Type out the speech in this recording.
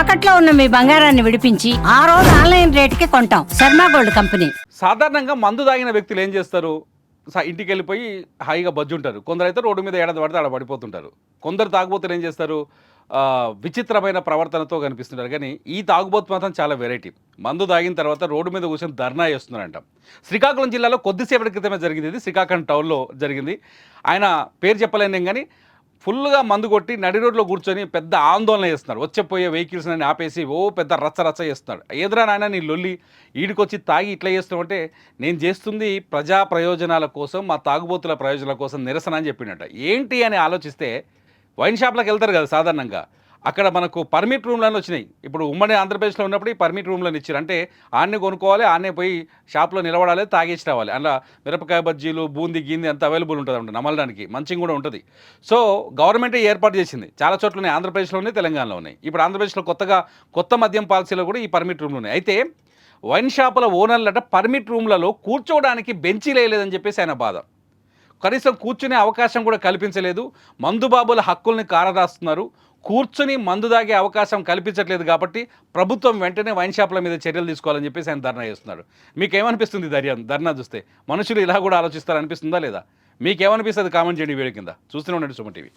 తాకట్లో ఉన్న మీ బంగారాన్ని విడిపించి ఆ రోజు ఆన్లైన్ రేటుకి కొంటాం. Sharma gold company. సాధారణంగా మందు తాగిన వ్యక్తులు ఏం చేస్తారు? ఇంటికి వెళ్ళిపోయి హాయిగా బజ్జుంటారు. కొందరైతే రోడ్డు మీద ఏడాది పడితే ఆడ పడిపోతుంటారు. కొందరు తాగుబోతులు ఏం చేస్తారు? విచిత్రమైన ప్రవర్తనతో కనిపిస్తుంటారు. కానీ ఈ తాగుబోతు మాత్రం చాలా వెరైటీ. మందు తాగిన తర్వాత రోడ్డు మీద కూర్చొని ధర్నా చేస్తున్నారంట. శ్రీకాకుళం జిల్లాలో కొద్దిసేపటి క్రితమే జరిగింది. ఇది శ్రీకాకుళం టౌన్లో జరిగింది. ఆయన పేరు చెప్పలేను కానీ ఫుల్గా మందు కొట్టి నడి రోడ్లో కూర్చొని పెద్ద ఆందోళన చేస్తున్నారు. వచ్చేపోయే వెహికల్స్ అని ఆపేసి పెద్ద రచ్చ చేస్తున్నాడు. ఎదురా నాయన నీ లొల్లి, ఈడికొచ్చి తాగి ఇట్లా చేస్తున్నావు అంటే, నేను చేస్తుంది ప్రజా ప్రయోజనాల కోసం, మా తాగుబోతుల ప్రయోజనాల కోసం నిరసన అని చెప్పినట్ట. ఏంటి అని ఆలోచిస్తే వైన్ షాప్లకు వెళ్తారు కదా సాధారణంగా, అక్కడ మనకు పర్మిట్ రూమ్లను వచ్చినాయి. ఇప్పుడు ఉమ్మడి ఆంధ్రప్రదేశ్లో ఉన్నప్పుడు ఈ పర్మిట్ రూమ్లను ఇచ్చారు. అంటే ఆన్నే కొనుక్కోవాలి, ఆన్నే పోయి షాప్లో నిలబడాలి, తాగేసి రావాలి. అలా మిరపకాయ బజ్జీలు, బూందీ గీంది అంత అవైలబుల్ ఉంటుంది అన్నమాట. నమలడానికి మంచిగా కూడా ఉంటుంది. సో గవర్నమెంటే ఏర్పాటు చేసింది. చాలా చోట్ల ఉన్నాయి, ఆంధ్రప్రదేశ్లో తెలంగాణలో ఉన్నాయి. ఇప్పుడు ఆంధ్రప్రదేశ్లో కొత్త మద్యం పాలసీలో కూడా ఈ పర్మిట్ రూమ్లు ఉన్నాయి. అయితే వైన్ షాపుల ఓనర్లట పర్మిట్ రూమ్లలో కూర్చోవడానికి బెంచీ లేదని చెప్పేసి ఆయన బాధ. కనీసం కూర్చునే అవకాశం కూడా కల్పించలేదు. మందుబాబుల హక్కుల్ని కారరాస్తున్నారు. కూర్చుని మందు తాగే అవకాశం కల్పించట్లేదు కాబట్టి ప్రభుత్వం వెంటనే వైన్ షాపుల మీద చర్యలు తీసుకోవాలని చెప్పేసి ఆయన ధర్నా చేస్తున్నాడు. మీకేమనిపిస్తుంది ధర్నా చూస్తే? మనుషులు ఇలా కూడా ఆలోచిస్తారనిపిస్తుందా లేదా? మీకేమనిపిస్తుంది? కామెంట్ చేయండి వీడియో కింద. చూస్తూనే ఉండండి సుమన్ టీవీ.